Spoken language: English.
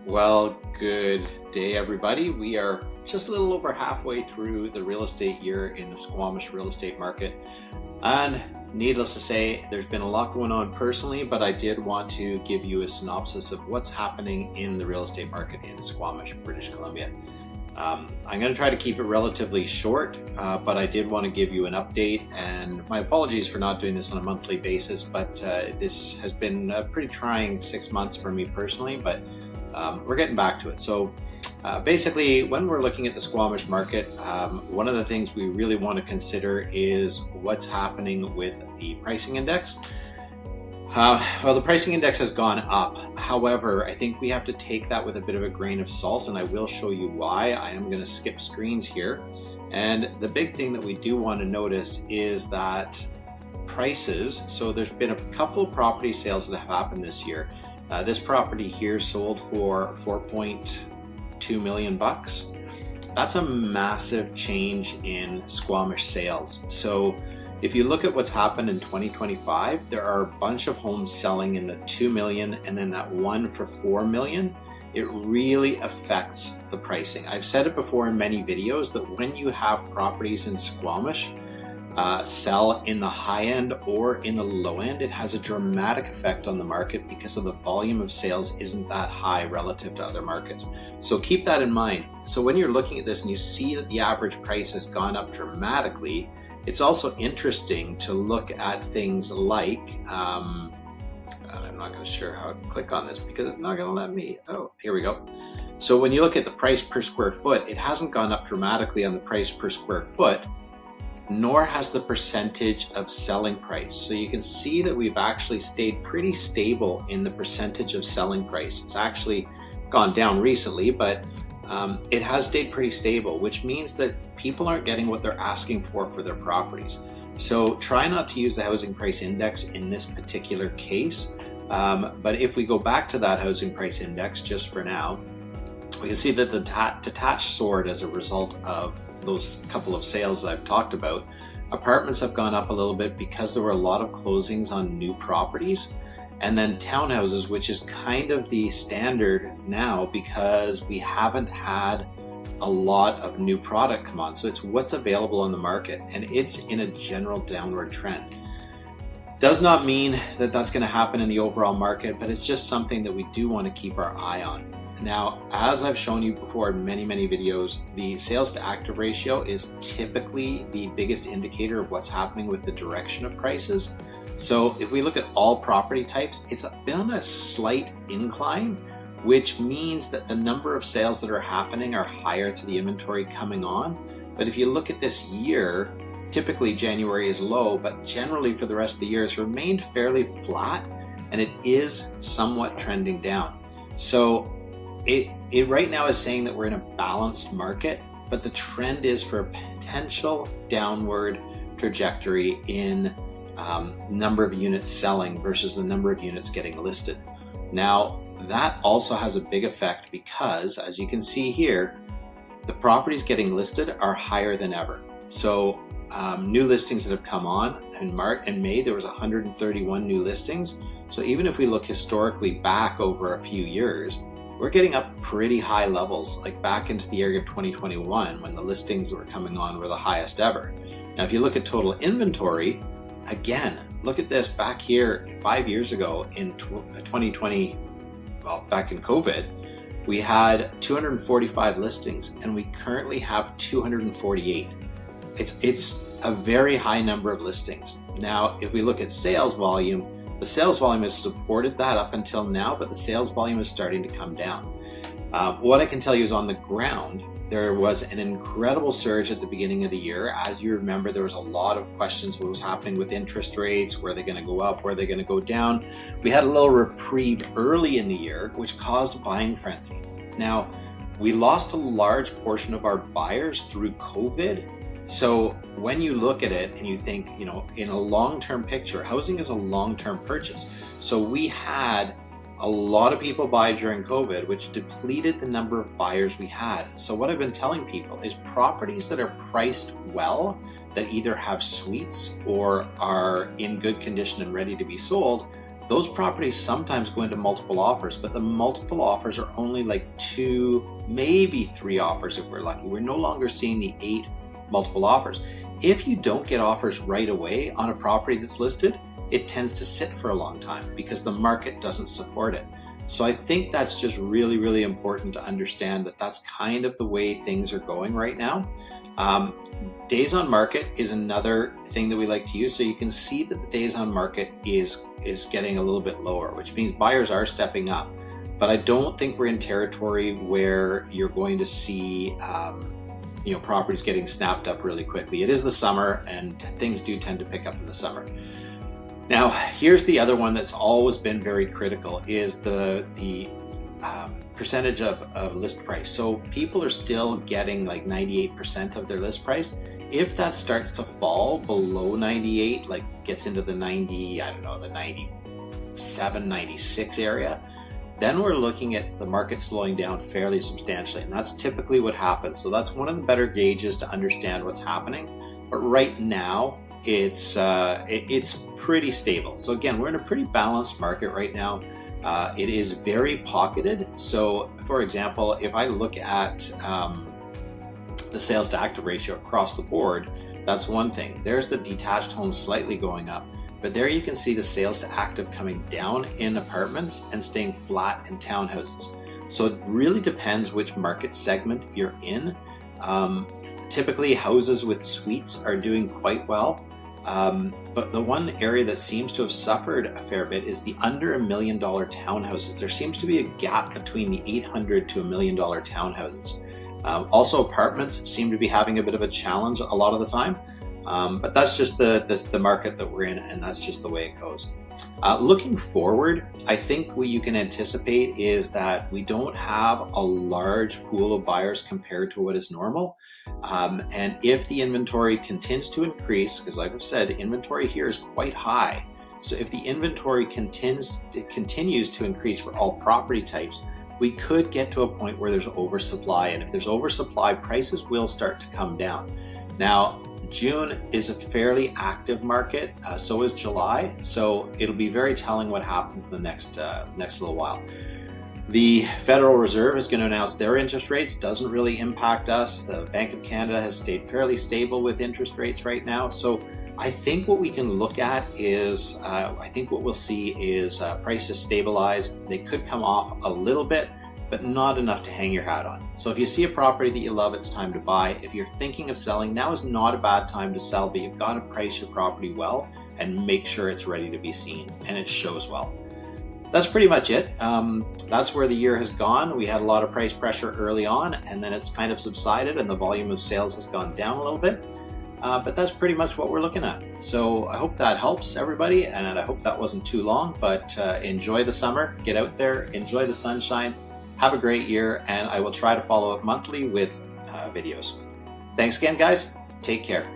Well, good day, everybody. We are just a little over halfway through the real estate year in the Squamish real estate market. And needless to say, there's been a lot going on personally, but I did want to give you a synopsis of what's happening in the real estate market in Squamish, British Columbia. I'm going to try to keep it relatively short, but I did want to give you an update, and my apologies for not doing this on a monthly basis, but this has been a pretty trying 6 months for me personally, but we're getting back to it. So basically, when we're looking at the Squamish market, one of the things we really want to consider is what's happening with the pricing index. Well, the pricing index has gone up. However, I think we have to take that with a bit of a grain of salt, and I will show you why. I am going to skip screens here. And the big thing that we do want to notice is that prices, so there's been a couple of property sales that have happened this year. This property here sold for $4.2 million. That's a massive change in Squamish sales. So if you look at what's happened in 2025, there are a bunch of homes selling in the 2 million and then that one for 4 million. It really affects the pricing. I've said it before in many videos that when you have properties in Squamish sell in the high end or in the low end, it has a dramatic effect on the market because of the volume of sales isn't that high relative to other markets. So keep that in mind. So when you're looking at this and you see that the average price has gone up dramatically, it's also interesting to look at things like, I'm not going to sure how to click on this because it's not going to let me. Oh, here we go. So when you look at the price per square foot, it hasn't gone up dramatically on the price per square foot, nor has the percentage of selling price. So you can see that we've actually stayed pretty stable in the percentage of selling price. It's actually gone down recently, but it has stayed pretty stable, which means that people aren't getting what they're asking for their properties. So try not to use the housing price index in this particular case. But if we go back to that housing price index just for now, we can see that the detached soared as a result of those couple of sales that I've talked about. Apartments have gone up a little bit because there were a lot of closings on new properties. And then townhouses, which is kind of the standard now because we haven't had a lot of new product come on. So it's what's available on the market, and it's in a general downward trend. Does not mean that that's going to happen in the overall market, but it's just something that we do want to keep our eye on. Now, as I've shown you before in many videos, the sales to active ratio is typically the biggest indicator of what's happening with the direction of prices. So if we look at all property types, it's been on a slight incline, which means that the number of sales that are happening are higher to the inventory coming on. But if you look at this year, typically January is low, but generally for the rest of the year it's remained fairly flat, and it is somewhat trending down. So it right now is saying that we're in a balanced market, but the trend is for a potential downward trajectory in number of units selling versus the number of units getting listed. Now, that also has a big effect because, as you can see here, the properties getting listed are higher than ever. So new listings that have come on in March and May, there was 131 new listings. So even if we look historically back over a few years, we're getting up pretty high levels, like back into the year of 2021 when the listings that were coming on were the highest ever. Now, if you look at total inventory, again, look at this back here 5 years ago in 2020, well, back in COVID, we had 245 listings and we currently have 248. It's a very high number of listings. Now, if we look at sales volume, the sales volume has supported that up until now, but the sales volume is starting to come down. What I can tell you is on the ground, there was an incredible surge at the beginning of the year. As you remember, there was a lot of questions what was happening with interest rates. Were they going to go up? Were they going to go down? We had a little reprieve early in the year, which caused a buying frenzy. Now, we lost a large portion of our buyers through COVID. So when you look at it and you think, in a long-term picture, housing is a long-term purchase. So we had a lot of people buy during COVID, which depleted the number of buyers we had. So what I've been telling people is properties that are priced well, that either have suites or are in good condition and ready to be sold, those properties sometimes go into multiple offers, but the multiple offers are only like 2, maybe 3 offers if we're lucky. We're no longer seeing the 8 multiple offers. If you don't get offers right away on a property that's listed, it tends to sit for a long time because the market doesn't support it. So I think that's just really, really important to understand that that's kind of the way things are going right now. Days on market is another thing that we like to use. So you can see that the days on market is getting a little bit lower, which means buyers are stepping up. But I don't think we're in territory where you're going to see properties getting snapped up really quickly. It is the summer and things do tend to pick up in the summer. Now, here's the other one that's always been very critical is the percentage of list price. So people are still getting like 98% of their list price. If that starts to fall below 98, like gets into the 90, I don't know, the 97, 96 area, then we're looking at the market slowing down fairly substantially. And that's typically what happens. So that's one of the better gauges to understand what's happening. But right now, it's pretty stable. So again, we're in a pretty balanced market right now. It is very pocketed. So for example, if I look at the sales to active ratio across the board, that's one thing. There's the detached homes slightly going up, but there you can see the sales to active coming down in apartments and staying flat in townhouses. So it really depends which market segment you're in. Typically houses with suites are doing quite well. But the one area that seems to have suffered a fair bit is the under $1 million townhouses. There seems to be a gap between the $800,000 to $1 million townhouses. Also, apartments seem to be having a bit of a challenge a lot of the time. But that's just the market that we're in, and that's just the way it goes. Looking forward, I think what you can anticipate is that we don't have a large pool of buyers compared to what is normal. And if the inventory continues to increase, because like I've said, inventory here is quite high. So if the inventory continues to increase for all property types, we could get to a point where there's oversupply. And if there's oversupply, prices will start to come down. Now, June is a fairly active market, so is July. So it'll be very telling what happens in the next little while. The Federal Reserve is going to announce their interest rates. Doesn't really impact us. The Bank of Canada has stayed fairly stable with interest rates right now. So I think what we can look at is, I think what we'll see is prices stabilize. They could come off a little bit, but not enough to hang your hat on. So if you see a property that you love, it's time to buy. If you're thinking of selling, now is not a bad time to sell, but you've got to price your property well and make sure it's ready to be seen and it shows well. That's pretty much it. That's where the year has gone. We had a lot of price pressure early on, and then it's kind of subsided and the volume of sales has gone down a little bit. But that's pretty much what we're looking at. So I hope that helps everybody, and I hope that wasn't too long, but enjoy the summer, get out there, enjoy the sunshine, have a great year, and I will try to follow up monthly with videos. Thanks again, guys. Take care.